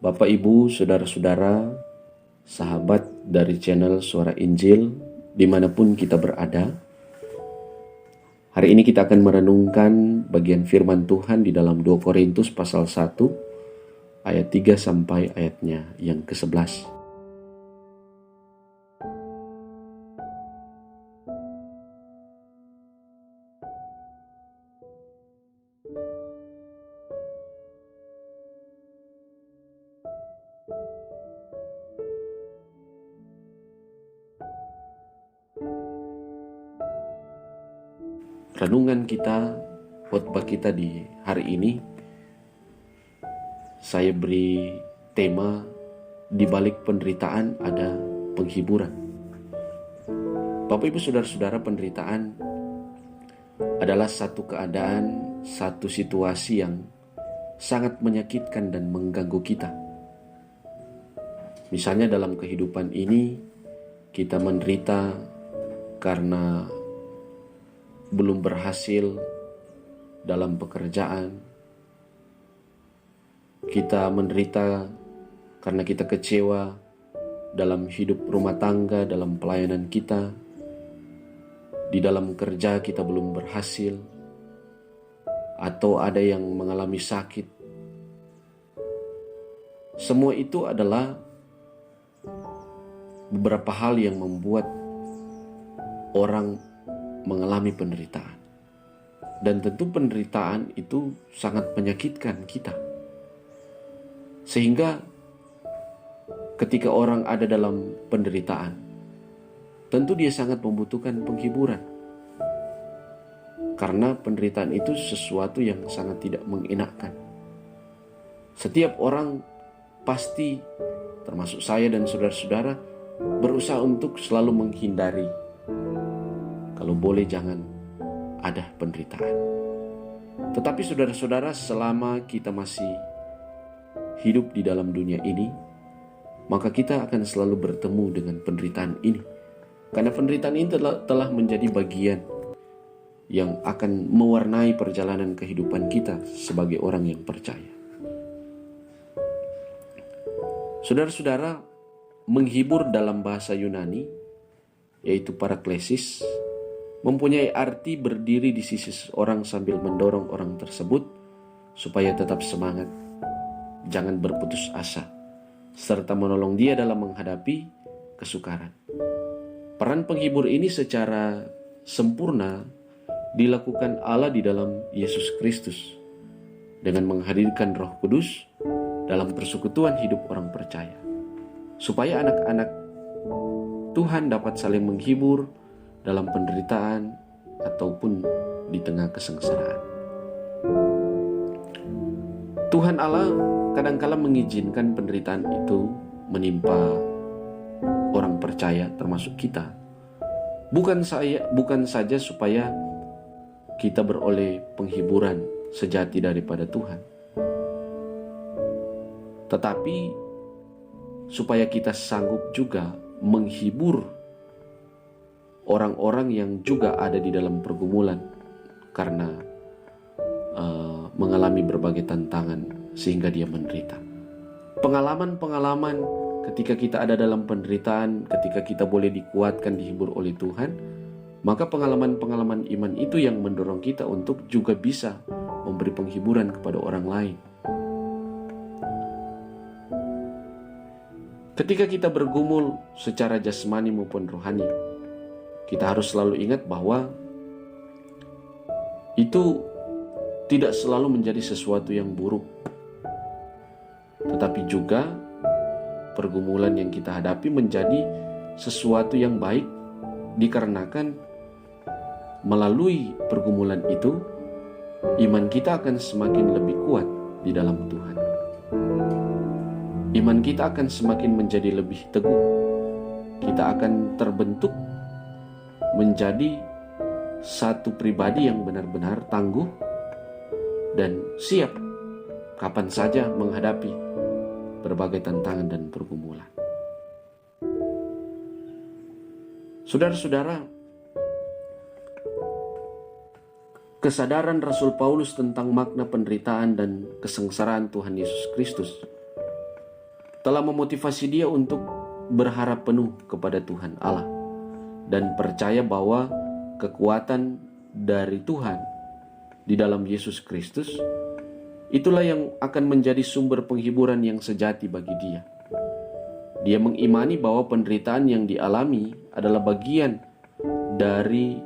Bapak, Ibu, Saudara-saudara, sahabat dari channel Suara Injil, dimanapun kita berada. Hari ini kita akan merenungkan bagian firman Tuhan di dalam 2 Korintus pasal 1, ayat 3 sampai ayatnya yang ke-11. Renungan kita, khotbah kita di hari ini, saya beri tema di balik penderitaan ada penghiburan. Bapak, Ibu, Saudara-saudara, penderitaan adalah satu keadaan, satu situasi yang sangat menyakitkan dan mengganggu kita. Misalnya dalam kehidupan ini, kita menderita karena belum berhasil dalam pekerjaan. Kita menderita karena kita kecewa dalam hidup rumah tangga, dalam pelayanan kita. Di dalam kerja kita belum berhasil, atau ada yang mengalami sakit. Semua itu adalah beberapa hal yang membuat orang mengalami penderitaan. Dan tentu penderitaan itu sangat menyakitkan kita. Sehingga ketika orang ada dalam penderitaan, tentu dia sangat membutuhkan penghiburan. Karena penderitaan itu sesuatu yang sangat tidak mengenakkan. Setiap orang pasti, termasuk saya dan saudara-saudara, berusaha untuk selalu menghindari. Kalau boleh jangan ada penderitaan. Tetapi saudara-saudara, selama kita masih hidup di dalam dunia ini, maka kita akan selalu bertemu dengan penderitaan ini. Karena penderitaan ini telah menjadi bagian yang akan mewarnai perjalanan kehidupan kita sebagai orang yang percaya. Saudara-saudara, menghibur dalam bahasa Yunani, yaitu paraklesis, mempunyai arti berdiri di sisi seseorang sambil mendorong orang tersebut supaya tetap semangat, jangan berputus asa, serta menolong dia dalam menghadapi kesukaran. Peran penghibur ini secara sempurna dilakukan Allah di dalam Yesus Kristus dengan menghadirkan Roh Kudus dalam persekutuan hidup orang percaya, supaya anak-anak Tuhan dapat saling menghibur dalam penderitaan ataupun di tengah kesengsaraan. Tuhan Allah kadangkala mengizinkan penderitaan itu menimpa orang percaya, termasuk kita. Bukan saja supaya kita beroleh penghiburan sejati daripada Tuhan, tetapi supaya kita sanggup juga menghibur orang-orang yang juga ada di dalam pergumulan karena mengalami berbagai tantangan sehingga dia menderita. Pengalaman-pengalaman ketika kita ada dalam penderitaan, ketika kita boleh dikuatkan, dihibur oleh Tuhan, maka pengalaman-pengalaman iman itu yang mendorong kita untuk juga bisa memberi penghiburan kepada orang lain. Ketika kita bergumul secara jasmani maupun rohani, kita harus selalu ingat bahwa itu tidak selalu menjadi sesuatu yang buruk, tetapi juga pergumulan yang kita hadapi menjadi sesuatu yang baik, dikarenakan melalui pergumulan itu iman kita akan semakin lebih kuat di dalam Tuhan. Iman kita akan semakin menjadi lebih teguh. Kita akan terbentuk menjadi satu pribadi yang benar-benar tangguh dan siap kapan saja menghadapi berbagai tantangan dan pergumulan. Saudara-saudara, kesadaran Rasul Paulus tentang makna penderitaan dan kesengsaraan Tuhan Yesus Kristus telah memotivasi dia untuk berharap penuh kepada Tuhan Allah dan percaya bahwa kekuatan dari Tuhan di dalam Yesus Kristus itulah yang akan menjadi sumber penghiburan yang sejati bagi dia. Dia mengimani bahwa penderitaan yang dialami adalah bagian dari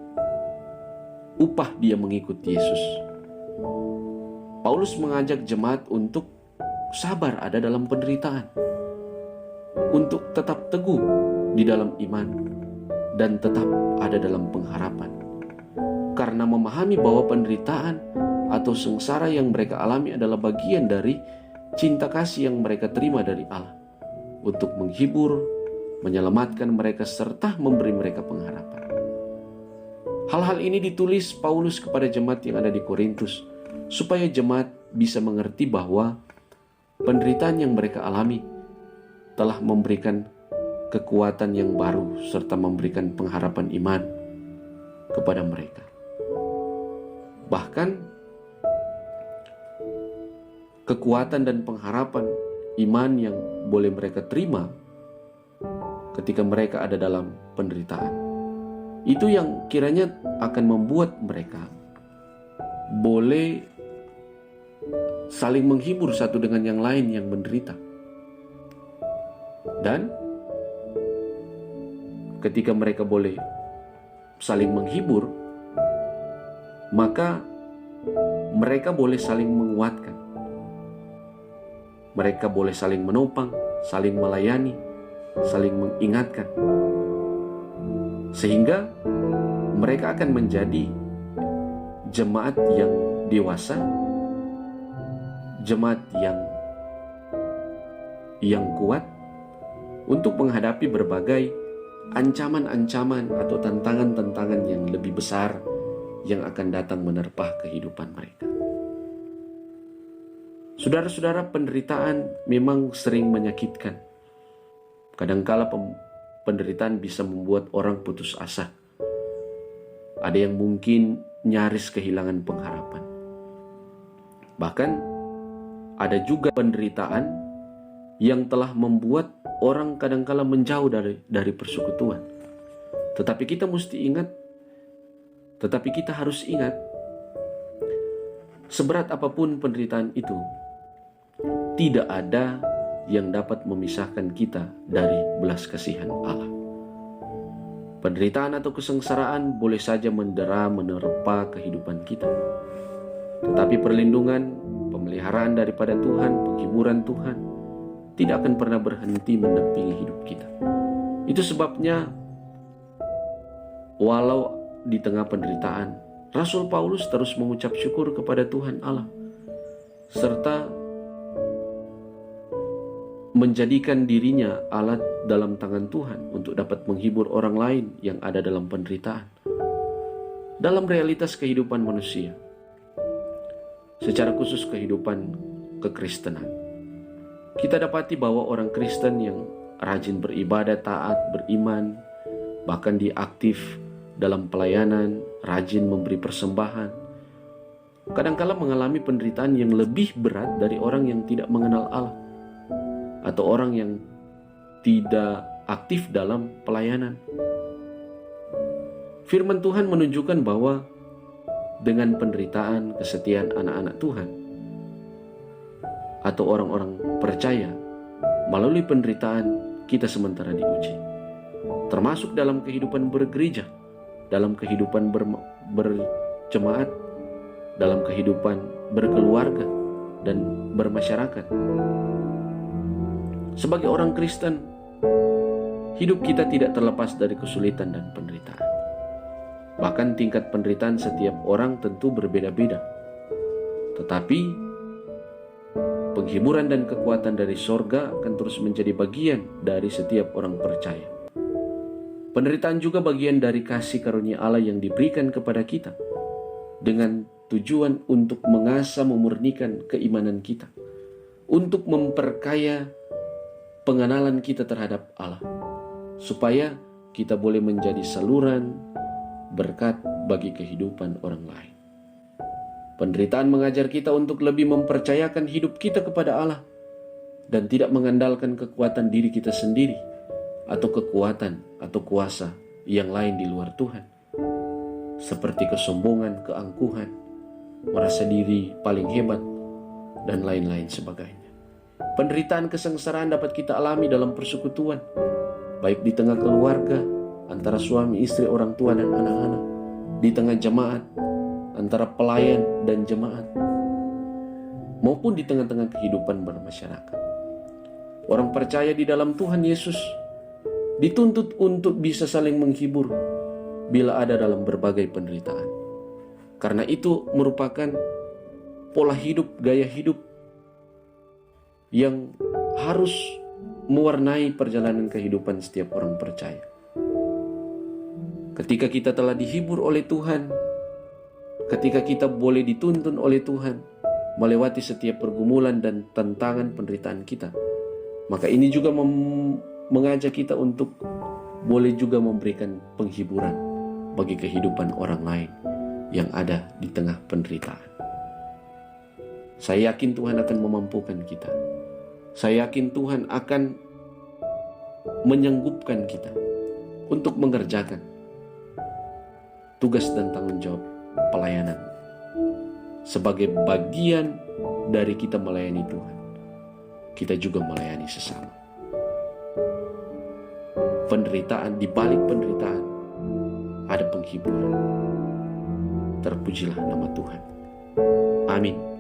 upah dia mengikuti Yesus. Paulus mengajak jemaat untuk sabar ada dalam penderitaan, untuk tetap teguh di dalam iman, dan tetap ada dalam pengharapan. Karena memahami bahwa penderitaan atau sengsara yang mereka alami adalah bagian dari cinta kasih yang mereka terima dari Allah untuk menghibur, menyelamatkan mereka, serta memberi mereka pengharapan. Hal-hal ini ditulis Paulus kepada jemaat yang ada di Korintus, supaya jemaat bisa mengerti bahwa penderitaan yang mereka alami telah memberikan kekuatan yang baru, serta memberikan pengharapan iman kepada mereka. Bahkan kekuatan dan pengharapan iman yang boleh mereka terima ketika mereka ada dalam penderitaan, itu yang kiranya akan membuat mereka boleh saling menghibur satu dengan yang lain yang menderita. Dan ketika mereka boleh saling menghibur, maka mereka boleh saling menguatkan. Mereka boleh saling menopang, saling melayani, saling mengingatkan. Sehingga mereka akan menjadi jemaat yang dewasa, jemaat yang kuat untuk menghadapi berbagai ancaman-ancaman atau tantangan-tantangan yang lebih besar yang akan datang menerpa kehidupan mereka. Saudara-saudara, penderitaan memang sering menyakitkan. Kadangkala penderitaan bisa membuat orang putus asa. Ada yang mungkin nyaris kehilangan pengharapan. Bahkan ada juga penderitaan yang telah membuat orang kadangkala menjauh dari persekutuan. Tetapi kita harus ingat, seberat apapun penderitaan itu, tidak ada yang dapat memisahkan kita dari belas kasihan Allah. Penderitaan atau kesengsaraan boleh saja menerpa kehidupan kita. Tetapi perlindungan, pemeliharaan daripada Tuhan, penghiburan Tuhan tidak akan pernah berhenti mendampingi hidup kita. Itu sebabnya walau di tengah penderitaan, Rasul Paulus terus mengucap syukur kepada Tuhan Allah, serta menjadikan dirinya alat dalam tangan Tuhan untuk dapat menghibur orang lain yang ada dalam penderitaan. Dalam realitas kehidupan manusia, secara khusus kehidupan kekristenan, kita dapati bahwa orang Kristen yang rajin beribadah, taat, beriman, bahkan dia aktif dalam pelayanan, rajin memberi persembahan, kadangkala mengalami penderitaan yang lebih berat dari orang yang tidak mengenal Allah atau orang yang tidak aktif dalam pelayanan. Firman Tuhan menunjukkan bahwa dengan penderitaan, kesetiaan anak-anak Tuhan atau orang-orang percaya, melalui penderitaan kita sementara diuji, termasuk dalam kehidupan bergereja, dalam kehidupan berjemaat, dalam kehidupan berkeluarga dan bermasyarakat. Sebagai orang Kristen, hidup kita tidak terlepas dari kesulitan dan penderitaan. Bahkan tingkat penderitaan setiap orang tentu berbeda-beda. Tetapi penghiburan dan kekuatan dari sorga akan terus menjadi bagian dari setiap orang percaya. Penderitaan juga bagian dari kasih karunia Allah yang diberikan kepada kita dengan tujuan untuk mengasah, memurnikan keimanan kita, untuk memperkaya pengenalan kita terhadap Allah, supaya kita boleh menjadi saluran berkat bagi kehidupan orang lain. Penderitaan mengajar kita untuk lebih mempercayakan hidup kita kepada Allah, dan tidak mengandalkan kekuatan diri kita sendiri atau kekuatan atau kuasa yang lain di luar Tuhan, seperti kesombongan, keangkuhan, merasa diri paling hebat, dan lain-lain sebagainya. Penderitaan kesengsaraan dapat kita alami dalam persekutuan, baik di tengah keluarga, antara suami, istri, orang tua, dan anak-anak, di tengah jemaat, antara pelayan dan jemaat, maupun di tengah-tengah kehidupan bermasyarakat. Orang percaya di dalam Tuhan Yesus dituntut untuk bisa saling menghibur bila ada dalam berbagai penderitaan. Karena itu merupakan pola hidup, gaya hidup yang harus mewarnai perjalanan kehidupan setiap orang percaya. Ketika kita telah dihibur oleh Tuhan, ketika kita boleh dituntun oleh Tuhan melewati setiap pergumulan dan tantangan penderitaan kita, maka ini juga mengajak kita untuk boleh juga memberikan penghiburan bagi kehidupan orang lain yang ada di tengah penderitaan. Saya yakin Tuhan akan memampukan kita. Saya yakin Tuhan akan menyanggupkan kita untuk mengerjakan tugas dan tanggung jawab pelayanan sebagai bagian dari kita melayani Tuhan. Kita juga melayani sesama. Penderitaan, di balik penderitaan ada penghiburan. Terpujilah nama Tuhan. Amin.